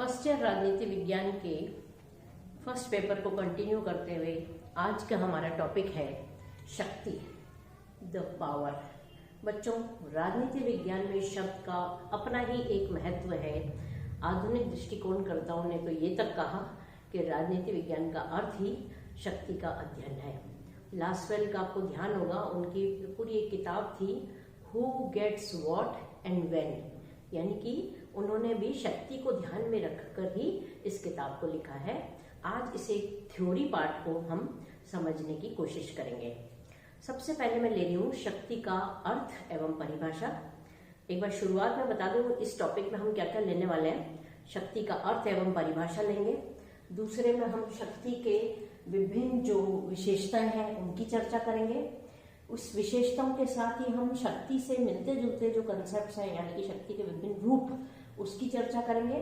First year राजनीति विज्ञान के फर्स्ट पेपर को कंटिन्यू करते हुए आज का हमारा टॉपिक है शक्ति, द पावर। बच्चों, राजनीति विज्ञान में शब्द का अपना ही एक महत्व है। आधुनिक दृष्टिकोणकर्ताओं ने तो ये तक कहा कि राजनीति विज्ञान का अर्थ ही शक्ति का अध्ययन है। लासवेल का आपको ध्यान होगा, उनकी पूरी एक किताब थी who gets what and when, यानी कि उन्होंने भी शक्ति को ध्यान में रखकर ही इस किताब को लिखा है। आज इसे थ्योरी पार्ट को हम समझने की कोशिश करेंगे। सबसे पहले मैं ले रही हूँ शक्ति का अर्थ एवं परिभाषा। एक बार शुरुआत में बता दूं इस टॉपिक में हम क्या क्या लेने वाले हैं। शक्ति का अर्थ एवं परिभाषा लेंगे। दूसरे में हम शक्ति के विभिन्न जो विशेषताएं हैं उनकी चर्चा करेंगे। उस विशेषताओं के साथ ही हम शक्ति से मिलते जुलते जो कंसेप्ट्स हैं यानी कि शक्ति के विभिन्न रूप उसकी चर्चा करेंगे।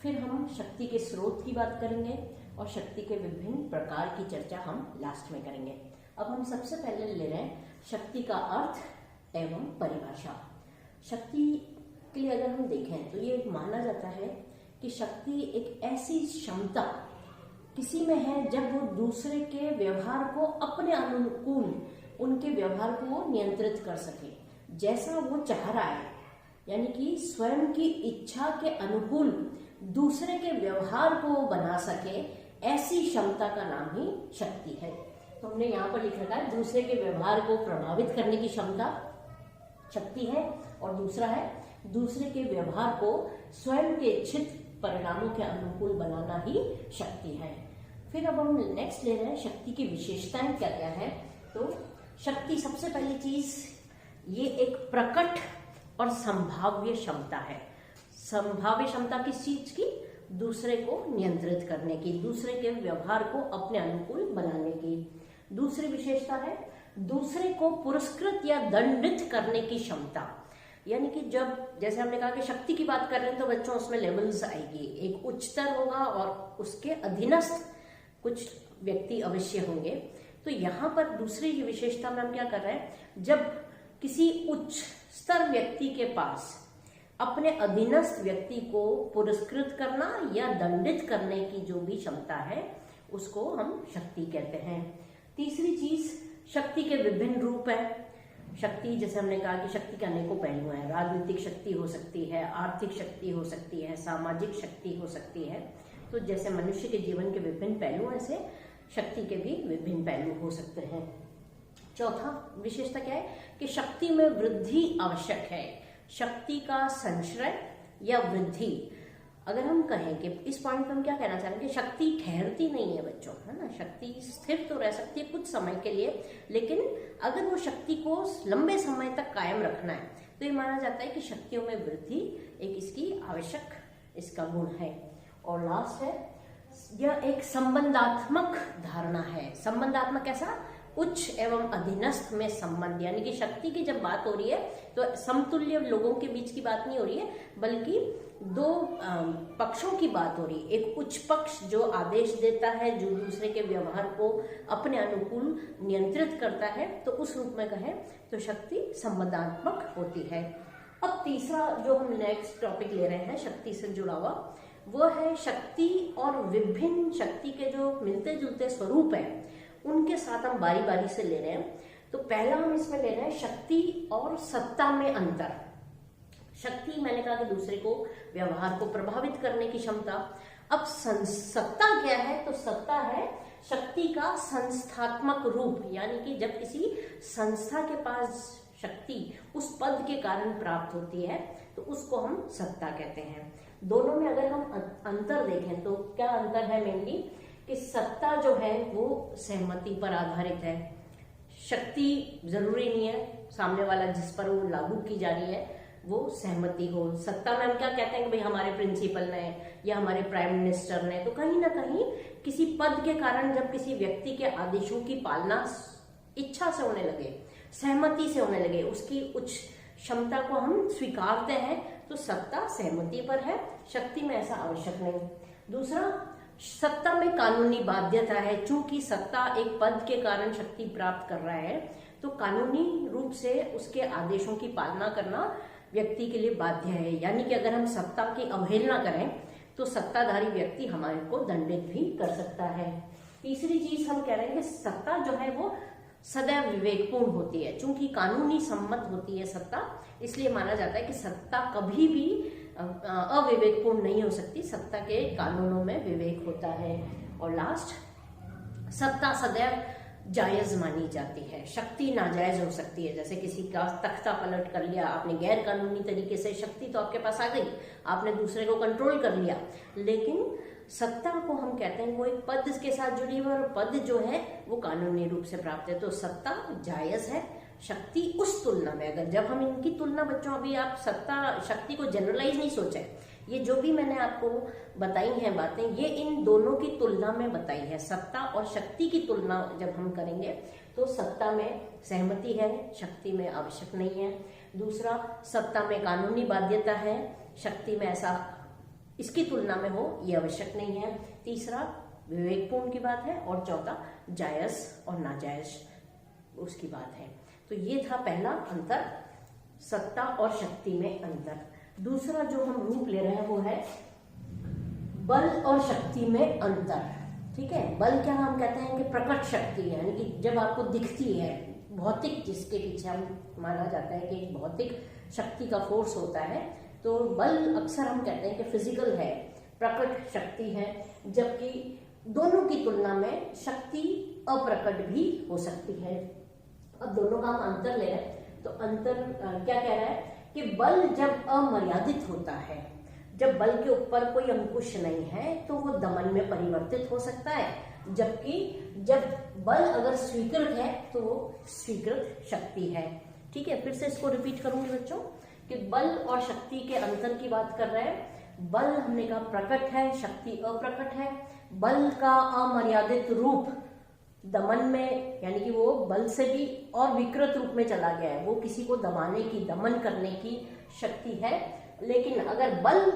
फिर हम शक्ति के स्रोत की बात करेंगे और शक्ति के विभिन्न प्रकार की चर्चा हम लास्ट में करेंगे। अब हम सबसे पहले ले रहे हैं शक्ति का अर्थ एवं परिभाषा। शक्ति के लिए अगर हम देखें तो ये माना जाता है कि शक्ति एक ऐसी क्षमता किसी में है जब वो दूसरे के व्यवहार को अपने अनुकूल उनके व्यवहार को नियंत्रित कर सके, जैसा वो चाह रहा है, यानी कि स्वयं की इच्छा के अनुकूल दूसरे के व्यवहार को बना सके। ऐसी क्षमता का नाम ही शक्ति है। तो हमने यहाँ पर लिख रखा है दूसरे के व्यवहार को प्रभावित करने की क्षमता शक्ति है, और दूसरा है दूसरे के व्यवहार को स्वयं के इच्छित परिणामों के अनुकूल बनाना ही शक्ति है। फिर अब हम नेक्स्ट ले रहे हैं शक्ति की विशेषताएं क्या क्या है। तो शक्ति सबसे पहली चीज ये एक प्रकट और संभाव्य क्षमता है। संभाव्य क्षमता किस चीज की? दूसरे को नियंत्रित करने की, दूसरे के व्यवहार को अपने अनुकूल बनाने की। दूसरी विशेषता है दूसरे को पुरस्कृत या दंडित करने की क्षमता, यानी कि जब जैसे हमने कहा कि शक्ति की बात कर रहे हैं तो बच्चों उसमें लेवल्स आएगी। एक उच्चतर होगा और उसके अधीनस्थ कुछ व्यक्ति अवश्य होंगे। तो यहाँ पर दूसरी विशेषता में हम क्या कर रहे हैं, जब किसी उच्च स्तर व्यक्ति के पास अपने अधीनस्थ व्यक्ति को पुरस्कृत करना या दंडित करने की जो भी क्षमता है उसको हम शक्ति कहते हैं। तीसरी चीज शक्ति के विभिन्न रूप है। शक्ति जैसे हमने कहा कि शक्ति के अनेकों पहलू हैं। राजनीतिक शक्ति हो सकती है, आर्थिक शक्ति हो सकती है, सामाजिक शक्ति हो सकती है। तो जैसे मनुष्य के जीवन के विभिन्न पहलू ऐसे शक्ति के भी विभिन्न पहलू हो सकते हैं। चौथा विशेषता क्या है कि शक्ति में वृद्धि आवश्यक है। शक्ति का संचय या वृद्धि, अगर हम कहें कि इस पॉइंट पर हम क्या कहना चाह रहे हैं कि शक्ति ठहरती नहीं है बच्चों, है ना। शक्ति स्थिर तो रह सकती है कुछ समय के लिए, लेकिन अगर वो शक्ति को लंबे समय तक कायम रखना है तो ये माना जाता है कि शक्तियों में वृद्धि एक इसकी आवश्यक इसका गुण है। और लास्ट है यह एक संबंधात्मक धारणा है। संबंधात्मक ऐसा उच्च एवं अधीनस्थ में संबंध, यानी कि शक्ति की जब बात हो रही है तो समतुल्य लोगों के बीच की बात नहीं हो रही है, बल्कि दो पक्षों की बात हो रही है। एक उच्च पक्ष जो आदेश देता है, जो दूसरे के व्यवहार को अपने अनुकूल नियंत्रित करता है, तो उस रूप में कहें तो शक्ति संबंधात्मक होती है। अब तीसरा जो हम नेक्स्ट टॉपिक ले रहे हैं शक्ति से जुड़ा हुआ, वो है शक्ति और विभिन्न शक्ति के जो मिलते जुलते स्वरूप है उनके साथ हम बारी बारी से ले रहे हैं। तो पहला हम इसमें ले रहे हैं शक्ति और सत्ता में अंतर। शक्ति मैंने कहा कि दूसरे को व्यवहार को प्रभावित करने की क्षमता। अब सत्ता क्या है? तो सत्ता है शक्ति का संस्थात्मक रूप, यानी कि जब किसी संस्था के पास शक्ति उस पद के कारण प्राप्त होती है तो उसको हम सत्ता कहते हैं। दोनों में अगर हम अंतर देखें तो क्या अंतर है? मेनली कि सत्ता जो है वो सहमति पर आधारित है। शक्ति जरूरी नहीं है सामने वाला जिस पर वो लागू की जा रही है वो सहमति हो। सत्ता में हम क्या कहते हैं कि भाई हमारे प्रिंसिपल ने या हमारे प्राइम मिनिस्टर ने, तो कहीं ना कहीं किसी पद के कारण जब किसी व्यक्ति के आदेशों की पालना इच्छा से होने लगे, सहमति से होने लगे, उसकी उच्च क्षमता को हम स्वीकारते हैं, तो सत्ता सहमति पर है। शक्ति में ऐसा आवश्यक नहीं। दूसरा, सत्ता में कानूनी बाध्यता है। चूंकि सत्ता एक पद के कारण शक्ति प्राप्त कर रहा है तो कानूनी रूप से उसके आदेशों की पालना करना व्यक्ति के लिए बाध्य है। यानी कि अगर हम सत्ता की अवहेलना करें तो सत्ताधारी व्यक्ति हमारे को दंडित भी कर सकता है। तीसरी चीज हम कह रहे हैं कि सत्ता जो है वो सदैव विवेकपूर्ण होती है। चूंकि कानूनी सम्मत होती है सत्ता, इसलिए माना जाता है कि सत्ता कभी भी अविवेकपूर्ण नहीं हो सकती। सत्ता के कानूनों में विवेक होता है। और लास्ट, सत्ता सदैव जायज मानी जाती है। शक्ति नाजायज हो सकती है, जैसे किसी का तख्ता पलट कर लिया आपने गैर कानूनी तरीके से, शक्ति तो आपके पास आ गई, आपने दूसरे को कंट्रोल कर लिया, लेकिन सत्ता को हम कहते हैं वो एक पद के साथ जुड़ी हुई, और पद जो है वो कानूनी रूप से प्राप्त है। तो सत्ता जायज है, शक्ति उस तुलना में, अगर जब हम इनकी तुलना, बच्चों अभी आप सत्ता शक्ति को जनरलाइज नहीं सोचे, ये जो भी मैंने आपको बताई हैं बातें, ये इन दोनों की तुलना में बताई है। सत्ता और शक्ति की तुलना जब हम करेंगे तो सत्ता में सहमति है, शक्ति में आवश्यक नहीं है। दूसरा, सत्ता में कानूनी बाध्यता है, शक्ति में ऐसा इसकी तुलना में हो ये आवश्यक नहीं है। तीसरा, विवेकपूर्ण की बात है। और चौथा, जायज और नाजायज उसकी बात है। तो ये था पहला अंतर, सत्ता और शक्ति में अंतर। दूसरा जो हम रूप ले रहे हैं वो है बल और शक्ति में अंतर। ठीक है, बल क्या हम कहते हैं कि प्रकट शक्ति, यानी कि जब आपको दिखती है, भौतिक, जिसके पीछे हम माना जाता है कि भौतिक शक्ति का फोर्स होता है, तो बल अक्सर हम कहते हैं कि फिजिकल है, प्रकट शक्ति है। जबकि दोनों की तुलना में शक्ति अप्रकट भी हो सकती है। अब दोनों का हम अंतर ले रहे हैं, तो अंतर क्या कह रहा है कि बल जब अमर्यादित होता है, जब बल के ऊपर कोई अंकुश नहीं है, तो वो दमन में परिवर्तित हो सकता है। जबकि जब बल अगर स्वीकृत है तो वो स्वीकृत शक्ति है। ठीक है, फिर से इसको रिपीट करूंगी बच्चों कि बल और शक्ति के अंतर की बात कर रहे हैं। बल हमने कहा प्रकट है, शक्ति अप्रकट है। बल का अमर्यादित रूप दमन में, यानी कि वो बल से भी और विकृत रूप में चला गया है, वो किसी को दबाने की, दमन करने की शक्ति है। लेकिन अगर बल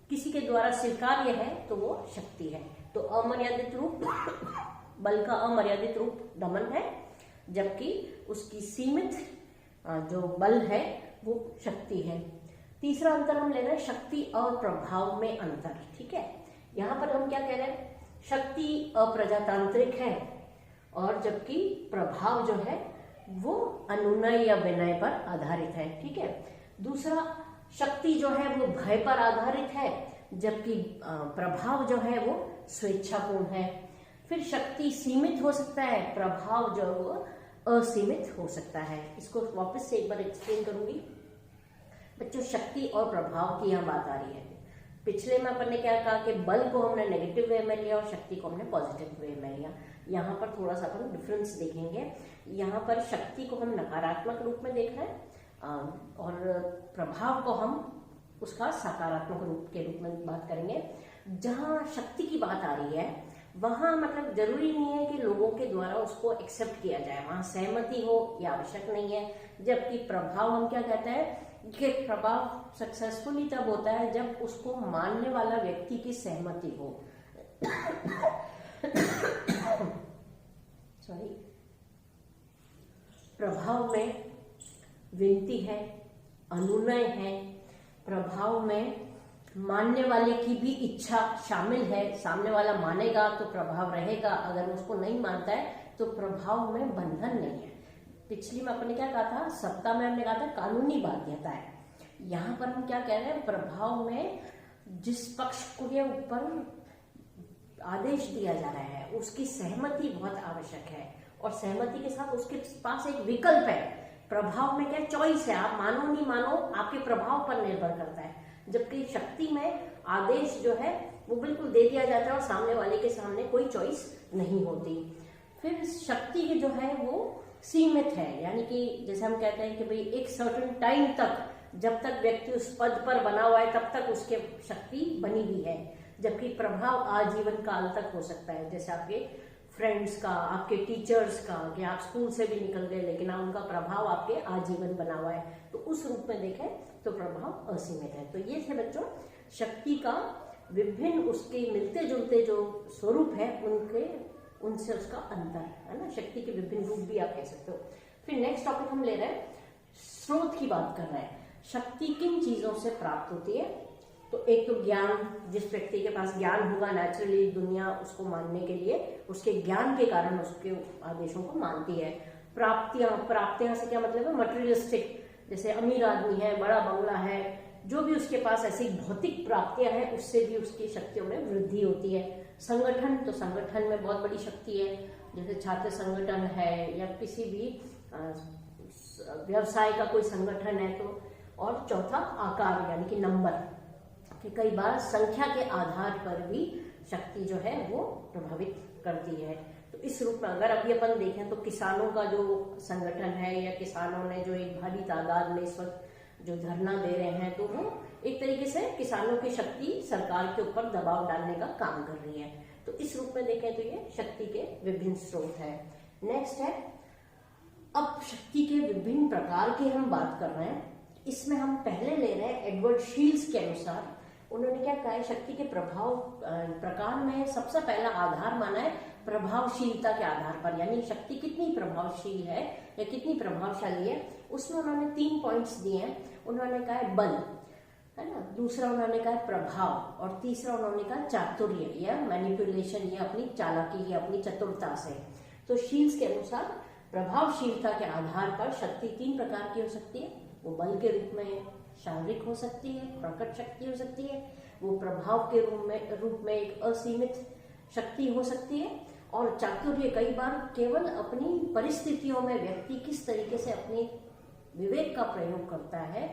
किसी के द्वारा स्वीकार्य है तो वो शक्ति है। तो अमर्यादित रूप, बल का अमर्यादित रूप दमन है, जबकि उसकी सीमित जो बल है वो शक्ति है। तीसरा अंतर हम ले रहे हैं शक्ति और प्रभाव में अंतर। ठीक है, यहां पर हम क्या कह रहे हैं, शक्ति अप्रजातांत्रिक है, और जबकि प्रभाव जो है वो अनुनय या विनय पर आधारित है। ठीक है, दूसरा, शक्ति जो है वो भय पर आधारित है, जबकि प्रभाव जो है वो स्वेच्छापूर्ण है। फिर शक्ति सीमित हो सकता है, प्रभाव जो वो असीमित हो सकता है। इसको वापस से एक बार एक्सप्लेन करूंगी बच्चों। शक्ति और प्रभाव की यहाँ बात आ रही है। पिछले में अपन ने क्या कहा कि बल को हमने नेगेटिव वे में लिया और शक्ति को हमने पॉजिटिव वे में लिया। यहाँ पर थोड़ा सा अपन डिफरेंस देखेंगे। यहाँ पर शक्ति को हम नकारात्मक रूप में देख रहे हैं और प्रभाव को हम उसका सकारात्मक रूप के रूप में बात करेंगे। जहाँ शक्ति की बात आ रही है वहां मतलब जरूरी नहीं है कि लोगों के द्वारा उसको एक्सेप्ट किया जाए, वहां सहमति हो यह आवश्यक नहीं है। जबकि प्रभाव हम क्या कहते हैं कि प्रभाव सक्सेसफुली तब होता है जब उसको मानने वाला व्यक्ति की सहमति हो। सॉरी, प्रभाव में विनती है, अनुनय है, प्रभाव में मानने वाले की भी इच्छा शामिल है। सामने वाला मानेगा तो प्रभाव रहेगा, अगर उसको नहीं मानता है तो प्रभाव में बंधन नहीं है। पिछली में अपने क्या कहा था, सत्ता में हमने कहा था कानूनी बाध्यता है। यहाँ पर हम क्या कह रहे हैं, प्रभाव में जिस पक्ष को के ऊपर आदेश दिया जा रहा है उसकी सहमति बहुत आवश्यक है, और सहमति के साथ उसके पास एक विकल्प है। प्रभाव में क्या चॉइस है, आप मानो नहीं मानो आपके प्रभाव पर निर्भर करता है। जबकि शक्ति में आदेश जो है वो बिल्कुल दे दिया जाता है और सामने वाले के सामने कोई चॉइस नहीं होती। फिर शक्ति जो है वो सीमित है, यानी कि जैसे हम कहते हैं कि भाई एक सर्टेन टाइम तक, जब तक व्यक्ति उस पद पर बना हुआ है तब तक उसके शक्ति बनी हुई है। जबकि प्रभाव आजीवन काल तक हो सकता है, जैसे आपके फ्रेंड्स का, आपके टीचर्स का, कि आप स्कूल से भी निकल गए लेकिन उनका प्रभाव आपके आजीवन बना हुआ है, तो उस रूप में देखें तो प्रभाव असीमित है। तो ये थे बच्चों शक्ति का विभिन्न उसके मिलते जुलते जो स्वरूप है उनसे उसका अंतर है ना, शक्ति के विभिन्न रूप भी आप कह सकते हो। फिर नेक्स्ट टॉपिक हम ले रहे हैं, स्रोत की बात कर रहे हैं। शक्ति किन चीजों से प्राप्त होती है, तो तो एक तो ज्ञान, जिस व्यक्ति के पास ज्ञान होगा नेचुरली दुनिया उसको मानने के लिए उसके ज्ञान के कारण उसके आदेशों को मानती है। प्राप्तियां से क्या मतलब है, मटेरियलिस्टिक, जैसे अमीर आदमी है, बड़ा बंगला है, जो भी उसके पास ऐसी भौतिक प्राप्तियां हैं उससे भी उसकी शक्तियों में वृद्धि होती है। संगठन, तो संगठन में बहुत बड़ी शक्ति है, जैसे छात्र संगठन है या किसी भी व्यवसाय का कोई संगठन है तो। और चौथा आकार यानी कि नंबर, कि कई बार संख्या के आधार पर भी शक्ति जो है वो प्रभावित करती है। तो इस रूप में अगर अभी अपन देखें तो किसानों का जो संगठन है या किसानों ने जो एक भारी तादाद में इस वक्त जो धरना दे रहे हैं, तो वो एक तरीके से किसानों की शक्ति सरकार के ऊपर दबाव डालने का काम कर रही है। तो इस रूप में देखें तो ये शक्ति के विभिन्न स्रोत है। नेक्स्ट है, अब शक्ति के विभिन्न प्रकार की हम बात कर रहे हैं। इसमें हम पहले ले रहे हैं एडवर्ड शील्स के अनुसार। उन्होंने क्या कहा है, शक्ति के प्रकार में सबसे पहला आधार माना है प्रभावशीलता के आधार पर, यानी शक्ति कितनी प्रभावशील है या कितनी प्रभावशाली है। उसमें उन्होंने 3 पॉइंट्स दिए हैं। उन्होंने कहा है बल, है ना, दूसरा उन्होंने कहा है प्रभाव, और तीसरा उन्होंने कहा चातुर्य या मैनिपुलेशन या अपनी चालाकी या अपनी चतुरता से। तो शील्स के अनुसार प्रभावशीलता के आधार पर शक्ति 3 प्रकार की हो सकती है। वो बल के रूप में शारीरिक हो सकती है, प्रकट शक्ति हो सकती है, वो प्रभाव के रूप में एक असीमित शक्ति हो सकती है, और चातुर्य कई बार केवल अपनी परिस्थितियों में व्यक्ति किस तरीके से अपने विवेक का प्रयोग करता है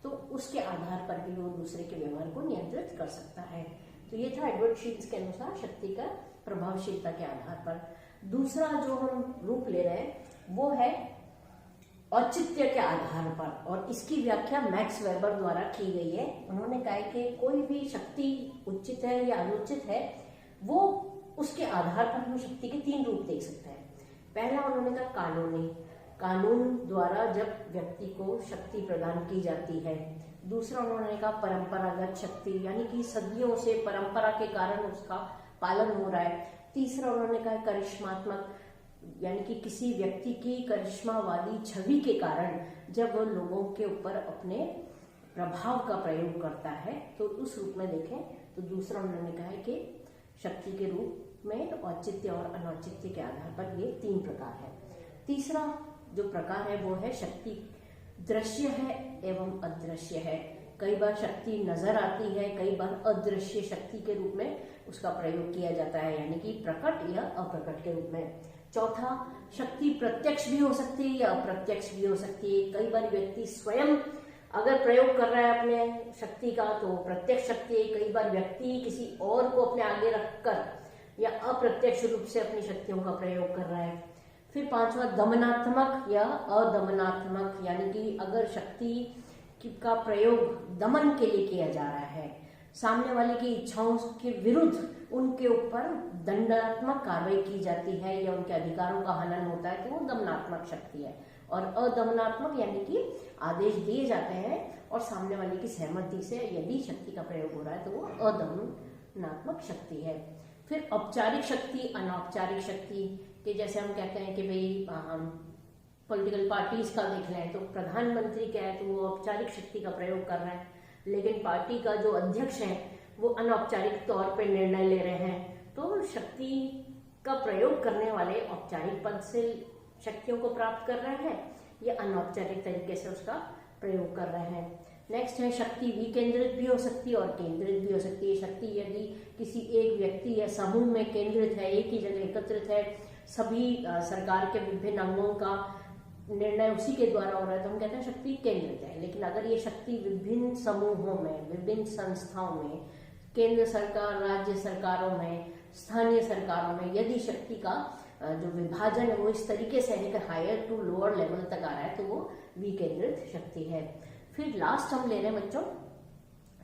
तो उसके आधार पर भी वो दूसरे के व्यवहार को नियंत्रित कर सकता है। तो ये था एडवर्ड शील्स के अनुसार शक्ति का प्रभावशीलता के आधार पर। दूसरा जो हम रूप ले रहे हैं वो है औचित्य के आधार पर, और इसकी व्याख्या मैक्स वेबर द्वारा की गई है। उन्होंने कहा कि कोई भी शक्ति उचित है या अनुचित है, वो उसके आधार पर हम शक्ति के 3 रूप देख सकते हैं। पहला उन्होंने कहा कानूनी, कानून द्वारा जब व्यक्ति को शक्ति प्रदान की जाती है। दूसरा उन्होंने कहा परंपरागत शक्ति, यानी कि सदियों से परंपरा के कारण उसका पालन हो रहा है। तीसरा उन्होंने कहा करिश्मात्मक, यानी कि किसी व्यक्ति की करिश्मावादी छवि के कारण जब वो लोगों के ऊपर अपने प्रभाव का प्रयोग करता है, तो उस रूप में देखें तो दूसरा उन्होंने कहा है कि शक्ति के रूप में औचित्य और अनौचित्य के आधार पर ये 3 प्रकार है। तीसरा जो प्रकार है वो है शक्ति दृश्य है एवं अदृश्य है। कई बार शक्ति नजर आती है, कई बार अदृश्य शक्ति के रूप में उसका प्रयोग किया जाता है, यानी कि प्रकट या अप्रकट के रूप में। चौथा, शक्ति प्रत्यक्ष भी हो सकती है या अप्रत्यक्ष भी हो सकती है। कई बार व्यक्ति स्वयं अगर प्रयोग कर रहा है अपने शक्ति का तो प्रत्यक्ष शक्ति है, कई बार व्यक्ति किसी और को अपने आगे रखकर या अप्रत्यक्ष रूप से अपनी शक्तियों का प्रयोग कर रहा है। फिर पांचवा दमनात्मक या अदमनात्मक, यानी कि अगर शक्ति का प्रयोग दमन के लिए किया जा रहा है, सामने वाले की इच्छाओं के विरुद्ध उनके ऊपर दंडात्मक कार्रवाई की जाती है या उनके अधिकारों का हनन होता है, तो वो दमनात्मक शक्ति है। और अदमनात्मक यानी कि आदेश दिए जाते हैं और सामने वाले की सहमति से यदि शक्ति का प्रयोग हो रहा है तो वो अदमनात्मक शक्ति है। फिर औपचारिक शक्ति, अनौपचारिक शक्ति के जैसे हम कहते हैं कि भाई पॉलिटिकल पार्टीज का देख लें तो प्रधानमंत्री क्या है तो वो औपचारिक शक्ति का प्रयोग कर रहे हैं, लेकिन पार्टी का जो अध्यक्ष है वो अनौपचारिक तौर पे निर्णय ले रहे हैं। तो शक्ति का प्रयोग करने वाले औपचारिक पद से शक्तियों को प्राप्त कर रहे हैं या अनौपचारिक तरीके से उसका प्रयोग कर रहे हैं। नेक्स्ट है शक्ति विकेंद्रित भी हो सकती है और केंद्रित भी हो सकती है। शक्ति यदि किसी एक व्यक्ति या समूह में केंद्रित है, एक ही जगह एकत्रित है, सभी सरकार के विभिन्न अंगों का निर्णय उसी के द्वारा हो रहा है तो हम कहते हैं शक्ति केंद्रित है। लेकिन अगर ये शक्ति विभिन्न समूहों में, विभिन्न संस्थाओं में, केंद्र सरकार, राज्य सरकारों में, स्थानीय सरकारों में यदि शक्ति का जो विभाजन है वो इस तरीके से है कि हायर टू लोअर लेवल तक आ रहा है तो वो विकेंद्रित शक्ति है। फिर लास्ट हम ले रहे हैं बच्चों,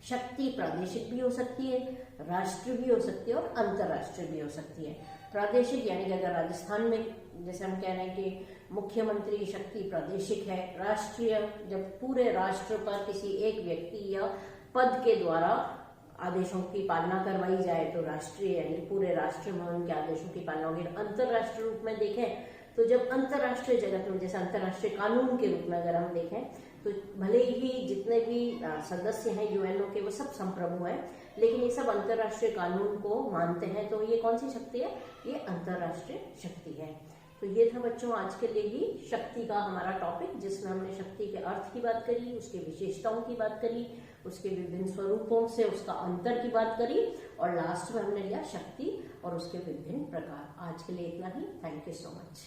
शक्ति प्रादेशिक भी हो सकती है, राष्ट्रीय भी हो सकती है और अंतरराष्ट्रीय भी हो सकती है। प्रादेशिक यानी कि अगर राजस्थान में जैसे हम कह रहे हैं कि मुख्यमंत्री शक्ति प्रादेशिक है। राष्ट्रीय जब पूरे राष्ट्र पर किसी एक व्यक्ति या पद के द्वारा आदेशों की पालना करवाई जाए तो राष्ट्रीय यानी पूरे राष्ट्र में उनके आदेशों की पालना होगी। अंतरराष्ट्रीय रूप में देखें तो जब अंतरराष्ट्रीय जगत में जैसे अंतरराष्ट्रीय कानून के रूप में अगर हम देखें तो भले ही जितने भी सदस्य हैं यूएनओ के वो सब संप्रभु हैं, लेकिन ये सब अंतर्राष्ट्रीय कानून को मानते हैं। तो ये कौन सी शक्ति है? ये अंतर्राष्ट्रीय शक्ति है। तो ये था बच्चों आज के लिए ही शक्ति का हमारा टॉपिक, जिसमें हमने शक्ति के अर्थ की बात करी, उसके विशेषताओं की बात करी, उसके विभिन्न स्वरूपों से उसका अंतर की बात करी, और लास्ट में हमने लिया शक्ति और उसके विभिन्न प्रकार। आज के लिए इतना ही। Thank you so much.